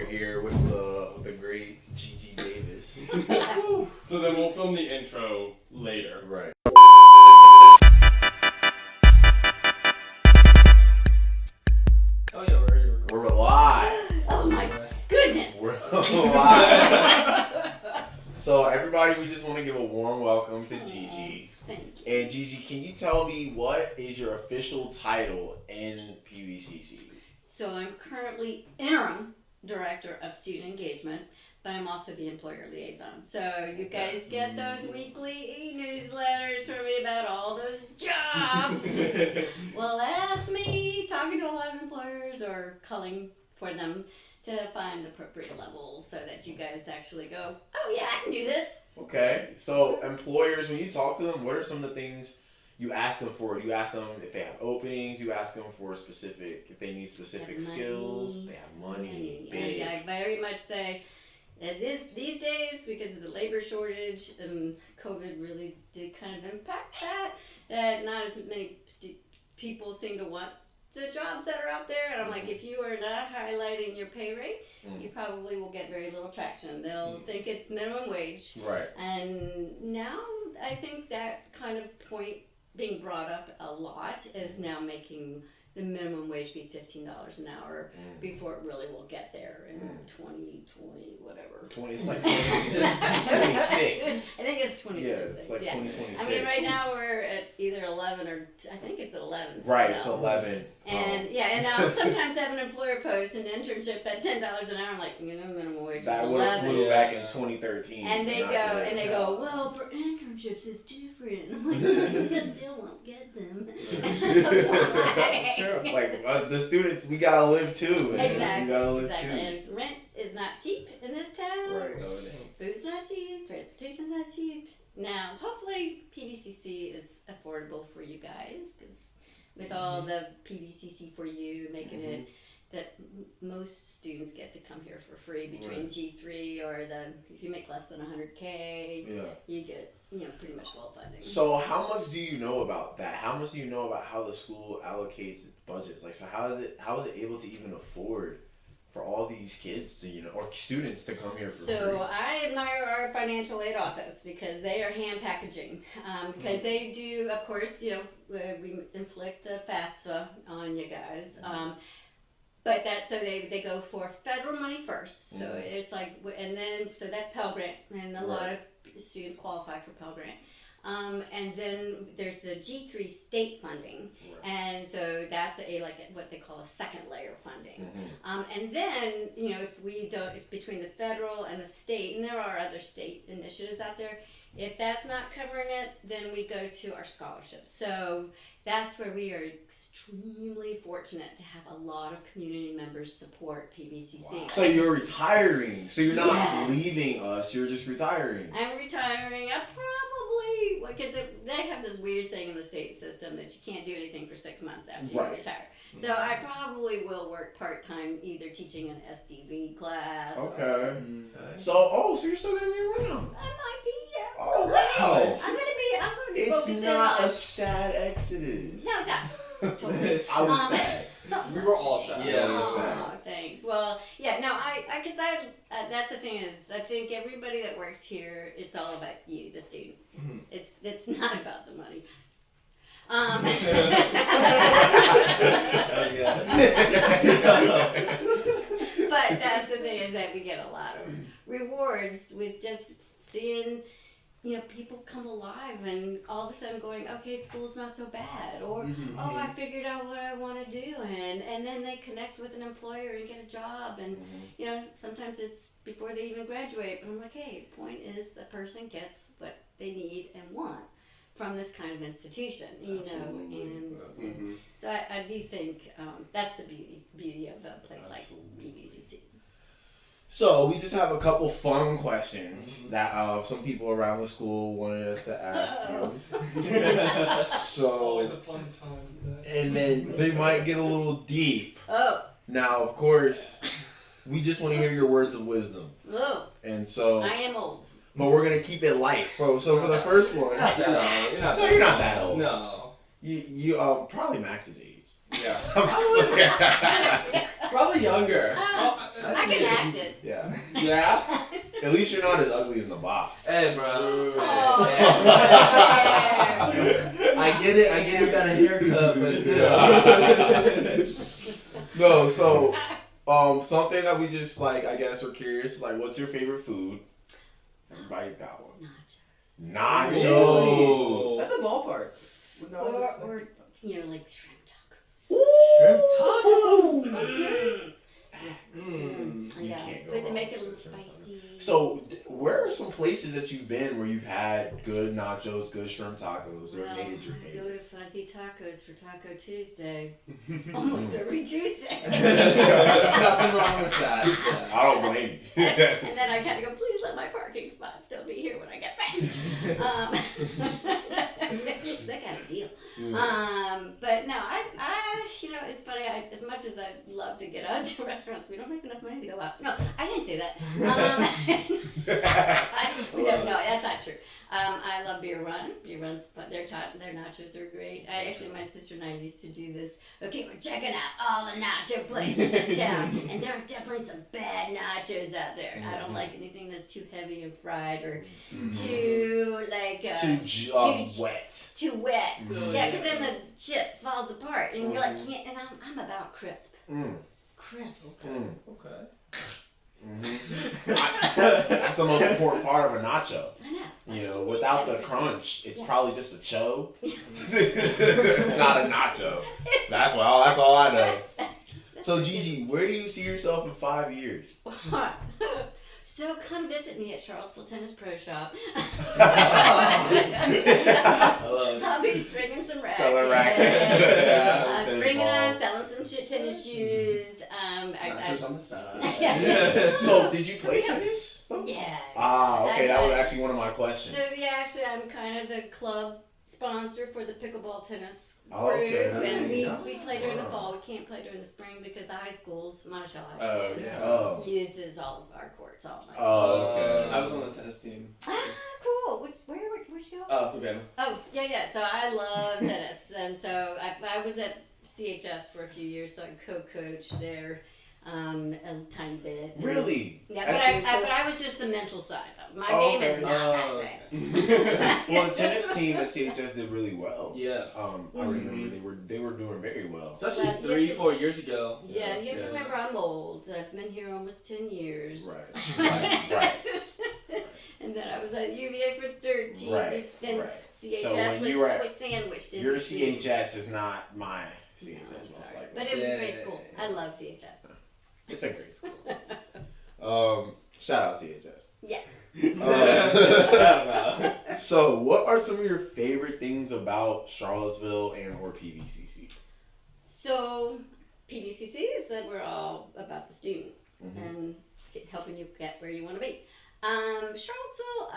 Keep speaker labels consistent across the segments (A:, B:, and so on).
A: here with the great Gigi Davis.
B: So then we'll film the intro later.
A: Right.
C: Oh yeah, we're ready.
A: We're live.
D: Oh my goodness.
A: We're live. So everybody, we just want to give a warm welcome to Gigi.
D: Thank you.
A: And Gigi, can you tell me what is your official title in PVCC?
D: So I'm currently Interim Director of Student Engagement, but I'm also the Employer Liaison. So you guys get those weekly newsletters from me about all those jobs. Well, that's me talking to a lot of employers or calling for them to find the appropriate level so that you guys actually go, oh yeah, I can do this.
A: Okay, so employers, when you talk to them, what are some of the things you ask them for? Do you ask them if they have openings? You ask them for specific, if they need specific skills? They have money. Big.
D: I very much say that these days, because of the labor shortage and COVID really did kind of impact that not as many people seem to want the jobs that are out there. And I'm like, if you are not highlighting your pay rate, you probably will get very little traction. They'll think it's minimum wage.
A: Right.
D: And now I think that kind of point being brought up a lot is now making the minimum wage be $15 an hour before it really will get there in 2020, whatever.
A: 26.
D: I think it's 2026.
A: Yeah, it's like 2026.
D: I mean, right now we're at either 11 or I think it's 11.
A: Right,
D: still.
A: it's 11.
D: And and now sometimes I have an employer post an internship at $10 an hour. I'm like, minimum wage is
A: That would have
D: 11.
A: flew back in 2013.
D: And they go, well, for internships it's different. I'm like, you still won't get them.
A: Sure. Like the students, we gotta live too.
D: Exactly.
A: We gotta live
D: exactly.
A: too.
D: And rent is not cheap in this town.
A: Right.
B: No, it ain't.
D: Food's not cheap. Transportation's not cheap. Now, hopefully, PVCC is affordable for you guys because with all the PVCC for you, making it that most students get to come here for free between G3 or if you make less than 100K, you get pretty much full funding.
A: So how much do you know about that? How much do you know about how the school allocates its budgets? Like, so how is it able to even afford for all these kids to or students to come here for free?
D: So I admire our financial aid office because they are hand packaging. Because they do, of course, we inflict the FAFSA on you guys. But they go for federal money first. So it's like, and then, so that's Pell Grant. And a lot of students qualify for Pell Grant. And then there's the G3 state funding. And so that's what they call a second layer funding. And then, if between the federal and the state, and there are other state initiatives out there, if that's not covering it, then we go to our scholarships. So that's where we are extremely fortunate to have a lot of community members support PVCC.
A: Wow. So you're retiring. So you're not leaving us. You're just retiring.
D: I'm retiring. I probably, because they have this weird thing in the state system that you can't do anything for 6 months after you retire. So I probably will work part-time either teaching an SDV class.
A: Okay. So you're still going to be around.
D: I might be, yeah.
A: Oh, wow.
D: I'm gonna be
A: It's
D: focusing
A: not
D: on
A: a sad exodus.
D: No, that's totally.
A: I was sad.
B: We were all sad.
A: Yeah,
D: Oh, thanks. Well, yeah, no, because that's the thing is, I think everybody that works here, it's all about you, the student. It's not about the money. But that's the thing is that we get a lot of rewards with just seeing people come alive and all of a sudden going, okay, school's not so bad, or I figured out what I want to do, and then they connect with an employer and get a job, and sometimes it's before they even graduate, but I'm like, hey, the point is the person gets what they need and want from this kind of institution, and so I do think that's the beauty of a place like PVCC.
A: So we just have a couple fun questions that some people around the school wanted us to ask you. So
B: Always a fun time.
A: And then they might get a little deep.
D: Oh.
A: Now, of course, we just want to hear your words of wisdom.
D: Oh.
A: And so
D: I am old.
A: But we're gonna keep it light. So for the first one,
B: You're not
A: that old.
B: No.
A: You probably Max's age.
B: Yeah.
A: I'm just
B: Probably younger.
D: I can acted.
A: Yeah.
B: Yeah.
A: At least you're not as ugly as in the box.
C: Hey, bro.
D: Oh.
C: I get it. You got a haircut, but still.
A: No, so something that we just like, I guess, are curious is like, what's your favorite food? Everybody's got one.
D: Nachos.
A: Nachos.
C: That's a ballpark.
D: Or like shrimp tacos.
C: Shrimp tacos.
A: You
D: Yeah,
A: can't go
D: but they
A: wrong
D: make it a
A: with
D: little
A: shrimp tacos.
D: spicy.
A: So, where are some places that you've been where you've had good nachos, good shrimp tacos, or
D: Well,
A: made it your
D: I go
A: favorite?
D: to Fuzzy Tacos for Taco Tuesday. Almost every Tuesday.
C: There's nothing wrong with that. Yeah.
A: I don't blame you.
D: And then I kind of go, please let my parking spot still be here when I get back. That kind of deal. But no, I it's funny. As much as I love to get out to restaurants, we don't make enough money to go out. No, I didn't say that. No, that's not true. I love Beer Run. Beer Run's fun. Their nachos are great. My sister and I used to do this. Okay, we're checking out all the nacho places in town, and there are definitely some bad nachos out there. I don't like anything that's too heavy and fried or too like
A: Wet.
D: Too wet.
A: Mhm.
D: Yeah, because then the chip falls apart, and you're like, can't. And I'm about crisp. Crisp.
C: Okay.
A: That's the most important part of a nacho.
D: I know.
A: You know, without the crunch, it's probably just a cho. It's not a nacho. That's all I know. So Gigi, where do you see yourself in 5 years?
D: So come visit me at Charlottesville Tennis Pro Shop. I'll be stringing some rackets.
A: Selling rackets.
D: Stringing on, selling some shit tennis shoes.
C: Nachos on the side.
A: So did you play tennis?
D: Yeah.
A: Okay, that was actually one of my questions.
D: So yeah, actually, I'm kind of the club sponsor for the pickleball tennis group,
A: Okay.
D: and we
C: Nice.
D: play during the fall. We can't play during the spring because the high schools, Monticello High
B: Oh,
D: School,
B: yeah.
D: uses all of our courts all night.
A: Oh, okay.
B: I was on the tennis team.
D: Cool. Where'd you go?
B: Fluvanna.
D: Oh, yeah. So I love tennis, and so I was at CHS for a few years, so I co-coached there a tiny bit.
A: Really?
D: Yeah,
A: At
D: but I was just the mental side of it. My
A: Oh,
D: game is
A: okay.
D: not that bad.
A: Well, the tennis team at CHS did really well.
C: Yeah.
A: I remember they were doing very well.
C: Especially
D: Well, you have
C: 3-4 years ago.
D: Yeah, you have to remember I'm old. I've been here almost 10 years.
A: Right.
D: And then I was at UVA for 13.
A: Right,
D: Then
A: right.
D: CHS
A: So when
D: was
A: you were
D: sandwiched in
A: Your
D: between.
A: CHS is not my CHS,
D: No, I'm
A: most
D: sorry.
A: likely.
D: But it was a great
C: Yeah.
D: school. I love CHS.
A: It's a great school. Shout out CHS.
D: Yeah.
A: So, what are some of your favorite things about Charlottesville and or PVCC?
D: So, PVCC is that we're all about the student and helping you get where you want to be. Charlottesville,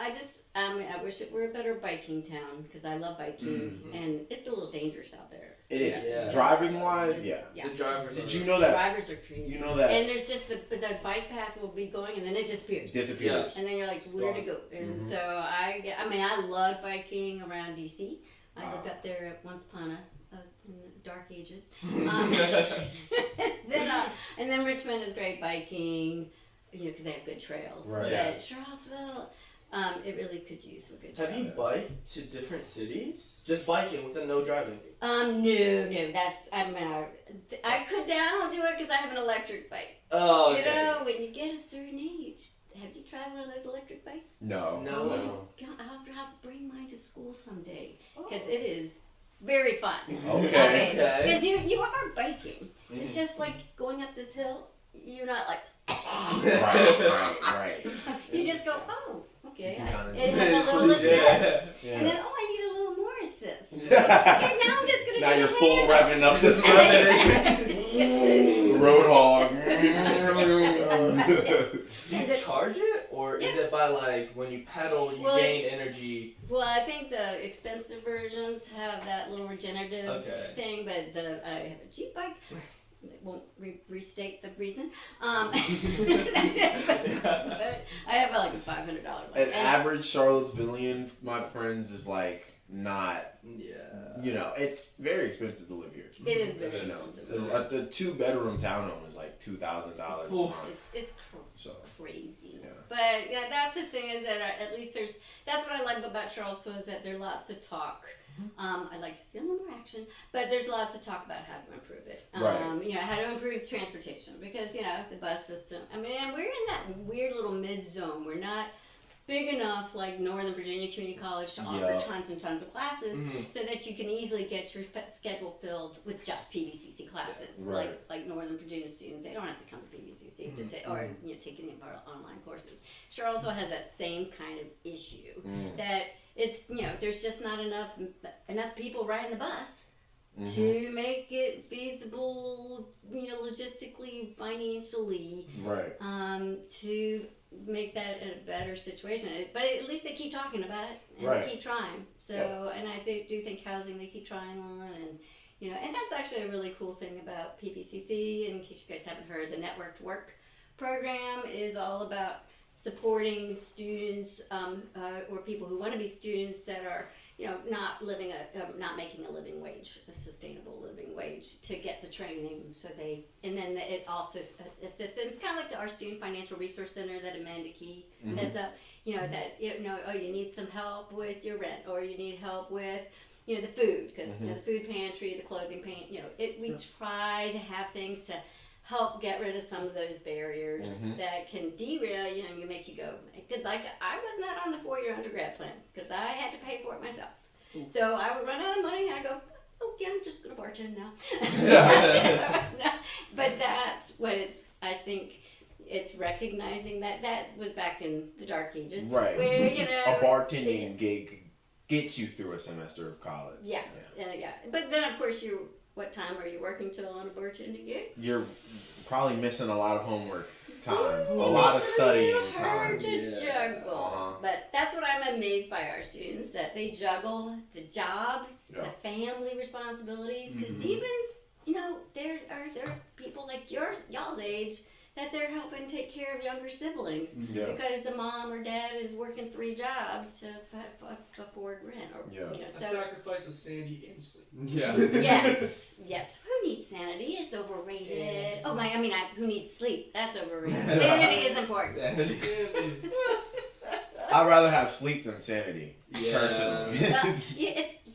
D: I wish it were a better biking town because I love biking and it's a little dangerous out there.
A: It is.
C: Yeah.
A: Driving wise, yeah.
C: The drivers.
A: Did you know that?
D: Drivers are crazy.
A: You know that
D: And there's just the bike path will be going and then it disappears.
A: disappears.
D: And then you're like, where to go? And so I loved biking around DC. I lived up there once upon in the dark ages. And then Richmond is great biking, because they have good trails.
A: Right.
D: But Charlottesville, it really could use some good trails.
C: Have you biked to different cities? Just biking with no driving?
D: No. That's I could now do it because I have an electric bike.
C: Oh, okay.
D: You know, when you get a certain age, have you tried one of those electric bikes?
A: No.
C: No.
D: I'll bring mine to school someday because it is very fun.
A: Okay.
D: Because you are biking. It's just like going up this hill. You're not like.
A: Right.
D: You just go, oh, okay.
A: You can
D: It has a little assist.
A: Yeah.
D: And then, I need a little more assist. Okay, now I'm just going to
A: Now
D: do
A: you're
D: the
A: full
D: hand.
A: revving up this Roadhog.
C: Do you charge it? Or is it by when you pedal, you gain energy?
D: Well, I think the expensive versions have that little regenerative thing, but I have a Jeep bike. Won't restate the reason. But I have a $500 bike.
A: An average Charlottesvillian, my friends, is not.
C: Yeah.
A: It's very expensive to live here.
D: It is very
B: It is.
D: expensive.
A: The 2-bedroom townhome is like $2,000 a month.
D: It's
A: So
D: crazy.
A: yeah.
D: But that's the thing is that at least that's what I like about Charlottesville is that there's lots of talk. I like to see a little more action, but there's lots of talk about how to improve it.
A: Right.
D: How to improve transportation because the bus system. I mean, and we're in that weird little mid zone. We're not big enough like Northern Virginia Community College to offer tons and tons of classes so that you can easily get your schedule filled with just PVCC classes.
A: Right.
D: Like Northern Virginia students, they don't have to come to PVCC to take or take any of our online courses. Charlottesville has that same kind of issue that it's there's just not enough people riding the bus to make it feasible, logistically, financially,
A: right.
D: to make that a better situation. But at least they keep talking about it and
A: Right.
D: they keep trying. So, and I do think housing they keep trying on, and and that's actually a really cool thing about PPCC. In case you guys haven't heard, the Networked Work program is all about supporting students or people who want to be students that are not making a living wage, a sustainable living wage, to get the training. So and then it also assists. And it's kind of like our Student Financial Resource Center that Amanda Key heads up. You need some help with your rent, or you need help with the food, because the food pantry, the clothing we try to have things to help get rid of some of those barriers that can derail you make you go, because I was not on the 4-year undergrad plan because I had to pay for it myself. So I would run out of money and I go, okay, I'm just gonna bartend now. But that's what I think it's recognizing that was back in the dark ages,
A: Right.
D: where
A: a bartending gig gets you through a semester of college.
D: Yeah. But then of course what time are you working till on a bartending gig?
A: You're probably missing a lot of homework time, a lot of studying time.
D: Hard to juggle. But that's what I'm amazed by our students, that they juggle the jobs, the family responsibilities, because even there are people like y'all's age that they're helping take care of younger siblings because the mom or dad is working 3 jobs to afford rent.
E: A sacrifice of sanity and sleep.
B: Yeah.
D: Yes. Who needs sanity? It's overrated. Who needs sleep? That's overrated. Sanity is important.
A: I'd rather have sleep than sanity, personally.
D: Well,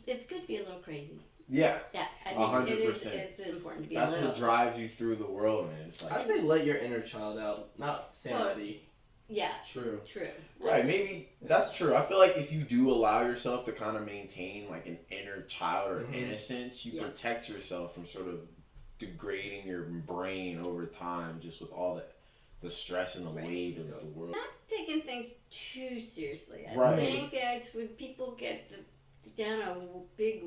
D: it's good to be a little crazy.
A: Yeah.
D: Yeah, I think
A: 100%.
D: it's important to be
A: That's
D: a little.
A: what drives you through the world, man. It's like,
C: I say let your inner child out, not sanity.
D: Yeah.
C: True.
A: Right, maybe that's true. I feel like if you do allow yourself to kind of maintain like an inner child or innocence, you protect yourself from sort of degrading your brain over time, just with all the stress and the weight of the world.
D: Not taking things too seriously.
A: Right.
D: I think when people get down a big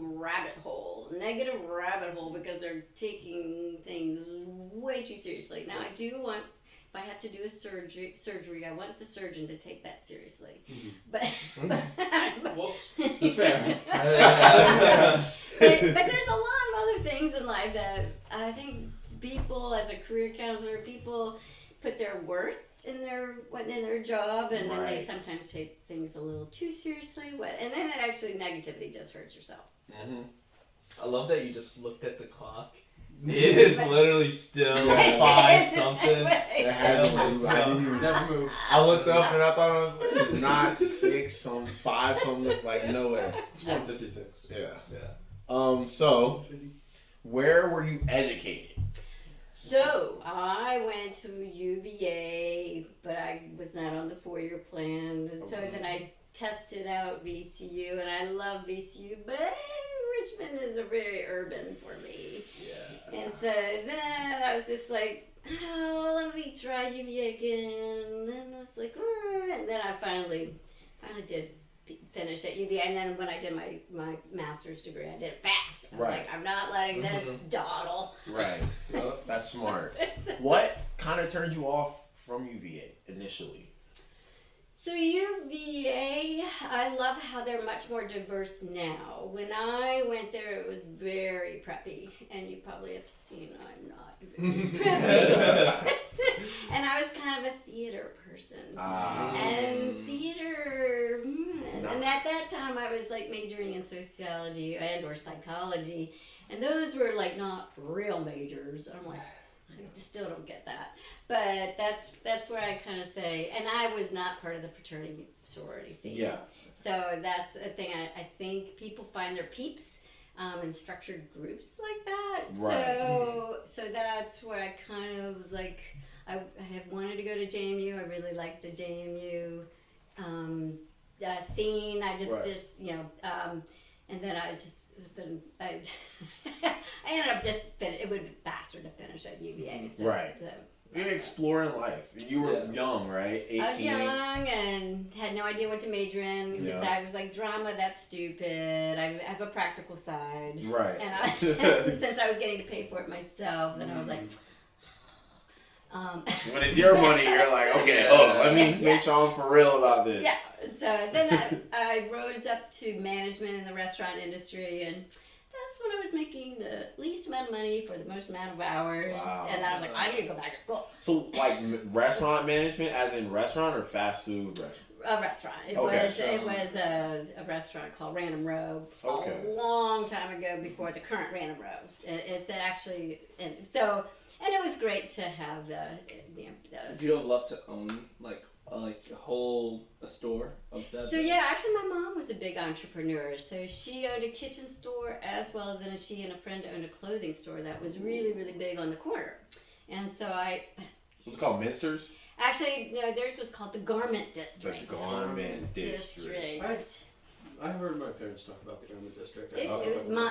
D: negative rabbit hole, because they're taking things way too seriously. Now, I do want, if I have to do a surgery, I want the surgeon to take that seriously. But
E: Whoops.
C: That's fair.
D: but there's a lot of other things in life that I think people, as a career counselor, people put their worth in their job, and then they sometimes take things a little too seriously. And then negativity just hurts yourself.
C: I love that you just looked at the clock. It is literally still 5 something.
A: It hasn't moved.
E: Never moved.
A: I looked up and I thought it was not 6, some 5, something like no way.
E: It's 156.
A: Yeah. So, where were you educated?
D: So, I went to UVA, but I was not on the 4-year plan. And so then I tested out VCU, and I love VCU, but Richmond is a very urban for me. Yeah. And so then I was just like, let me try UVA again. And then I was like, and then I finally did finish at UVA. And then when I did my master's degree, I did it fast. I was like, I'm not letting this dawdle.
A: Right. Well, that's smart. What kind of turned you off from UVA initially?
D: So UVA, I love how they're much more diverse now. When I went there, it was very preppy, and you probably have seen I'm not very preppy. And I was kind of a theater person. And theater, And at that time, I was like majoring in sociology and or psychology, and those were like not real majors. I'm like, I still don't get that, but that's where I kind of say, and I was not part of the fraternity sorority scene.
A: Yeah.
D: So that's the thing. I think people find their peeps in structured groups like that.
A: Right.
D: So that's where I kind of was like, I had wanted to go to JMU. I really liked the JMU scene. I just and then I ended up it would be faster to finish at UVA. So,
A: Right.
D: So,
A: You're exploring life. You were young, right? 18.
D: I was young and had no idea what to major in because I was like, drama, that's stupid. I have a practical side.
A: Right.
D: And since I was getting to pay for it myself, then I was like,
A: when it's your money, you're like, okay, let me make sure I'm for real about this.
D: yeah. So then I rose up to management in the restaurant industry, and that's when I was making the least amount of money for the most amount of hours.
A: Wow.
D: And I was like, I need to go back to school.
A: So, like, restaurant management, as in restaurant or fast food restaurant?
D: A restaurant. It was a restaurant called Random Row a long time ago before the current Random Row. It's actually, and it was great to have the
C: Would you have loved to own like a store of that?
D: So yeah, actually my mom was a big entrepreneur. So she owned a kitchen store as well as she and a friend owned a clothing store that was really, really big on the corner. And so
A: What's it called, Mincers?
D: actually, no, theirs was called the Garment
A: The
D: District.
A: Garment District.
E: I heard my parents talk about the Garment District.
D: The mom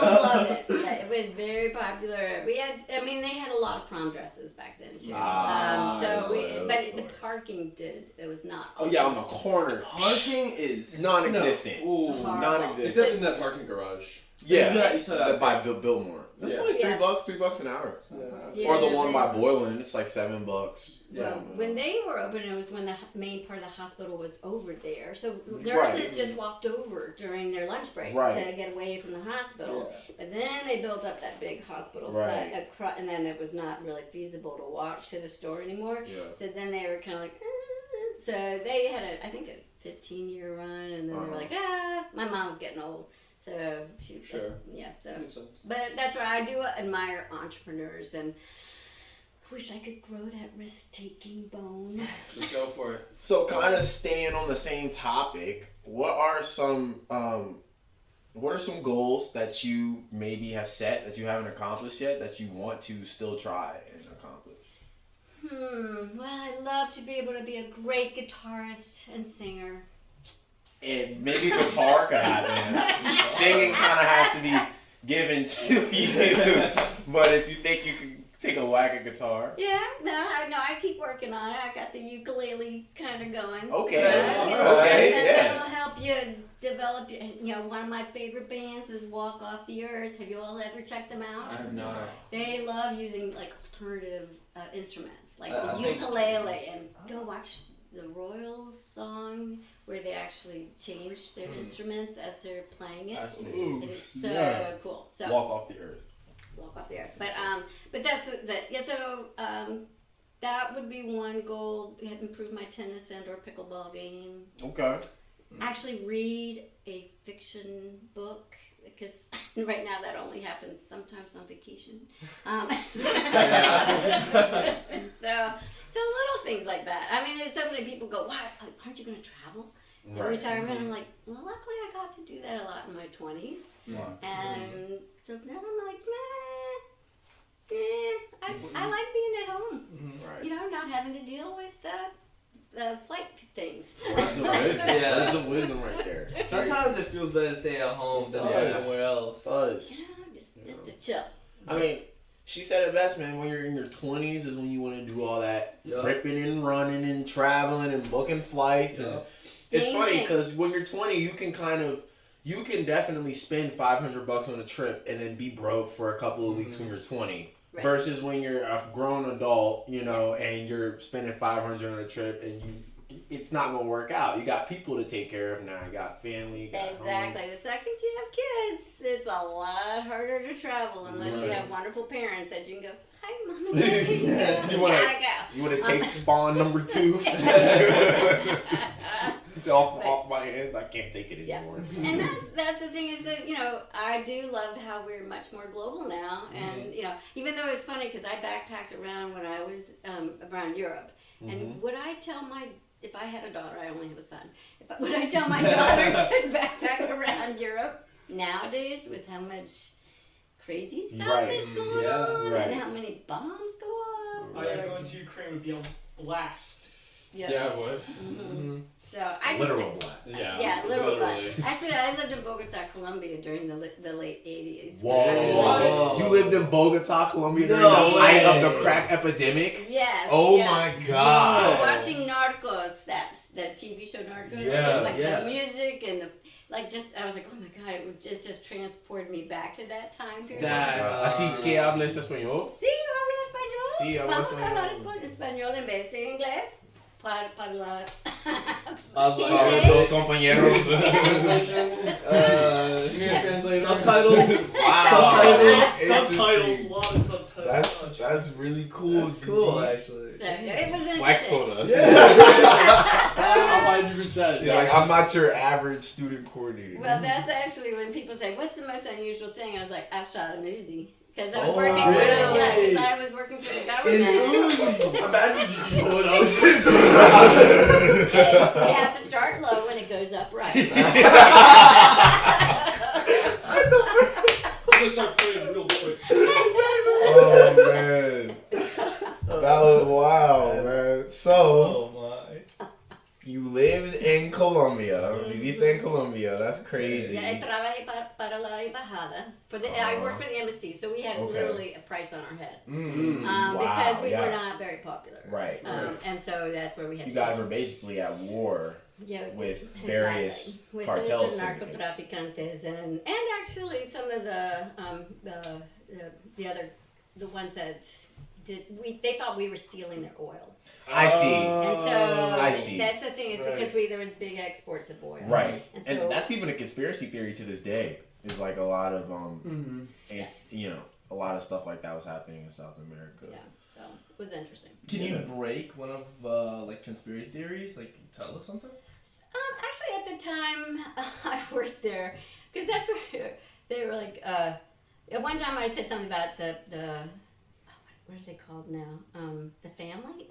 D: loved it. Yeah, it was very popular. They had a lot of prom dresses back then too. But the parking it was not.
A: Oh yeah, on the corner.
C: Parking is
A: Non-existent.
C: Ooh,
A: Non-existent.
B: Except in that parking garage.
A: Yeah,
C: you saw that
A: by Billmore. That's only $3 an hour.
D: Yeah,
A: Or the one by
D: they-
A: Boylan, it's like $7.
D: Well, when they were open, it was when the main part of the hospital was over there. So nurses just walked over during their lunch break to get away from the hospital.
C: Yeah.
D: But then they built up that big hospital
A: Right.
D: site, and then it was not really feasible to walk to the store anymore.
B: Yeah.
D: So then they were kind of like, so they had a 15-year run, and then they were like, my mom was getting old. So she,
B: Sure.
D: yeah. So,
B: Makes sense.
D: but that's why I do admire entrepreneurs, and wish I could grow that risk-taking bone.
B: Just go for it.
A: So, kind of staying on the same topic, what are some goals that you maybe have set that you haven't accomplished yet that you want to still try and accomplish?
D: Well, I'd love to be able to be a great guitarist and singer.
A: And maybe guitar could happen. Singing kind of has to be given to you. But if you think you could take a whack at guitar.
D: Yeah, I keep working on it. I got the ukulele kind of going.
A: Okay.
D: That'll help you develop one of my favorite bands is Walk Off the Earth. Have you all ever checked them out?
C: I have not.
D: They love using like alternative instruments, like the
C: I think so.
D: ukulele, and go watch the Royals song where they actually change their instruments as they're playing it.
B: Fascinating.
D: It is so cool. So
A: Walk Off the Earth.
D: Walk Off the Earth. But that's that. Yeah. So that would be one goal. Improve my tennis and or pickleball game.
A: Okay.
D: Actually, read a fiction book. Because right now that only happens sometimes on vacation. So little things like that. I mean, so many people go, "Why aren't you going to travel in retirement?" I'm like, well, luckily I got to do that a lot in my 20s. And so now I'm like, I like being at home.
A: Right.
D: Not having to deal with the flight things.
A: Words of wisdom right there.
C: Sometimes it feels better to stay at home than go somewhere else.
D: Just to chill.
A: I mean, she said it best, man. When you're in your 20s is when you want to do all that ripping and running and traveling and booking flights. And it's funny because when you're 20, you can definitely spend $500 on a trip and then be broke for a couple of weeks when you're 20. Right. Versus when you're a grown adult, and you're spending $500 on a trip and it's not going to work out. You got people to take care of now. You got family. You got
D: exactly.
A: home.
D: The second you have kids, it's a lot harder to travel unless you have wonderful parents that you can go, "Hi, Mom and Daddy,
A: You want
D: gotta go."
A: You want to take Spawn number 2? off my hands. I can't take it
D: Yeah.
A: anymore.
D: And that's the thing is that, I do love how we're much more global now. And, even though it's funny because I backpacked around when I was around Europe. And would I tell if I had a daughter, I only have a son, would I tell my daughter to backpack around Europe nowadays with how much crazy stuff is going on and how many bombs go off?
F: Going to Ukraine would be a blast.
B: Yeah, it would.
D: So I
A: Literal blast.
D: Yeah, literal blast. Actually, I lived in Bogota, Colombia during the late 80s.
A: Whoa. You lived in Bogota, Colombia during the height of the crack epidemic?
D: Yes.
C: Oh my
D: So
C: god.
D: watching Narcos, that TV show Narcos, it was like the music and the I was like, oh my god, it just transported me back to that time period.
A: Así que hables español.
D: Sí, hablo español.
A: Sí, hablo
D: Vamos
A: español.
D: a hablar español en vez de inglés. Para
A: Los compañeros.
B: Translation.
C: Subtitles.
F: Subtitles, a lot of subtitles.
A: That's really cool.
C: That's cool, actually.
D: So it was
A: Flexed
D: interesting.
A: on us.
B: 100%.
A: Yeah, like, I'm not your average student coordinator.
D: Well, that's actually when people say, "What's the most unusual thing?" I was like, "I've shot a Uzi." Because I was working for the government.
E: Imagine Gigi pull it up.
D: You have to start low and it goes up right.
F: I'm gonna start playing real quick.
A: Oh man, that was wow, man. So
C: Oh my.
A: you lived in Colombia, viviste en Colombia. That's crazy.
D: Yeah, I trabajé para la embajada. I worked for the embassy, so we had literally a price on our head. Because we were not very popular.
A: Right.
D: And so that's where we had
A: You
D: to
A: guys
D: go.
A: were basically at war with various
D: with
A: cartel
D: the
A: syndicates.
D: narcotraficantes and actually some of the ones that they thought we were stealing their oil.
A: I see.
D: And so
A: I see.
D: that's the thing is because there was big exports of oil.
A: Right.
D: And,
A: And
D: so,
A: that's even a conspiracy theory to this day. Is like a lot of a lot of stuff like that was happening in South America.
D: yeah, so it was interesting.
C: Can you break one of conspiracy theories? Like, tell us something.
D: Actually, at the time I worked there, because that's where they were like. At one time, I said something about the what are they called now? The family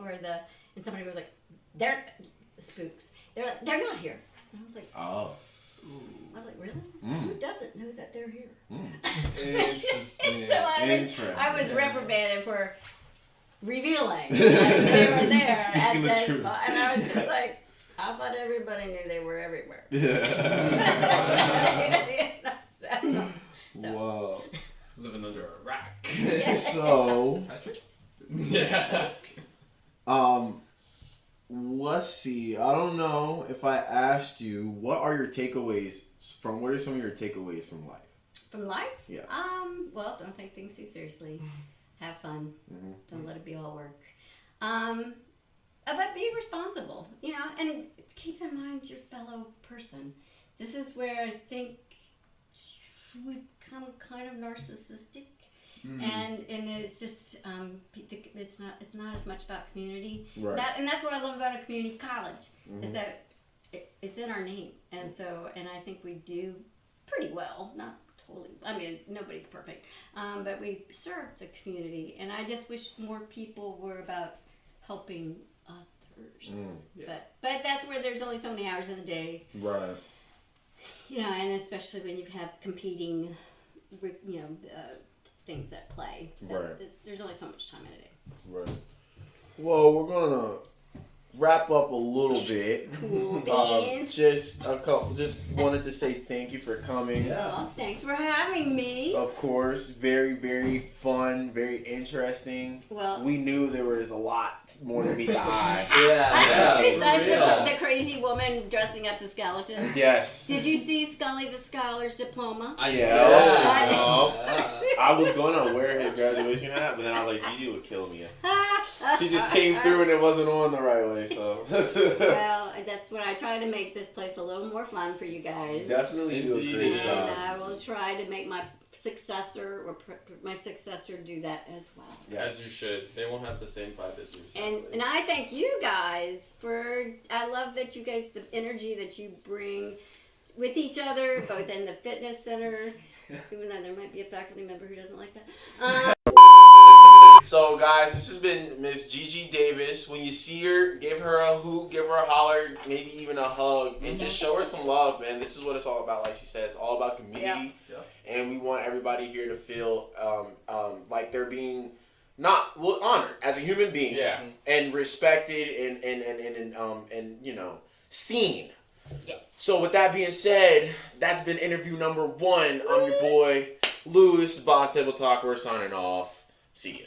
D: and somebody was like, they're the spooks. They're not here. And I was like,
A: Oh.
D: I was like, really? Who doesn't know that they're here?
B: Interesting.
D: So
A: Interesting.
D: I was reprimanded for revealing that they were there at
A: Speaking the
D: that
A: truth.
D: spot, and I was just like, I thought everybody knew they were everywhere. So.
A: Whoa.
B: Living under a rock.
A: So,
B: Yeah.
A: let's see. I don't know if I asked you, what are some of your takeaways from life?
D: From life?
A: Yeah.
D: Well, don't take things too seriously. Have fun.
A: Mm-hmm.
D: Don't let it be all work. But be responsible, and keep in mind your fellow person. This is where I think we've become kind of narcissistic, and it's just it's not as much about community.
A: Right.
D: And that's what I love about a community college is that it's in our name, and I think we do pretty well. Not totally. I mean, nobody's perfect, but we serve the community, and I just wish more people were about helping others. But that's where there's only so many hours in a day.
A: Right.
D: And especially when you have competing, things at play.
A: Right.
D: There's only so much time in a day.
A: Right. Well, we're gonna wrap up a little bit.
D: Cool beans.
A: Just wanted to say thank you for coming.
D: Well, thanks for having me.
A: Of course, very, very fun, very interesting.
D: Well,
A: We knew there was a lot more to meet the eye.
D: besides
C: for real.
D: the crazy woman dressing up the skeleton.
A: Yes.
D: Did you see Scully the Scholar's diploma?
A: I was gonna wear his graduation hat, but then I was like, Gigi would kill me. She just came through and it wasn't on the right way. So
D: Well, that's what I try to make this place a little more fun for you guys.
A: definitely do a
B: Indeed.
A: great
D: And
A: job.
D: I will try to make my successor do that as well.
B: As you should. They won't have the same vibe as you.
D: And I thank you guys for. I love that you guys, the energy that you bring with each other, both in the fitness center, even though there might be a faculty member who doesn't like that.
A: So guys, this has been Miss Gigi Davis. When you see her, give her a hoot, give her a holler, maybe even a hug, and just show her some love, man. This is what it's all about. Like she said, it's all about community, and we want everybody here to feel like they're being honored as a human being, and respected, and you know, seen.
D: Yes.
A: So with that being said, that's been interview number 1. I'm your boy Lewis, Boss Table Talk. We're signing off. See ya.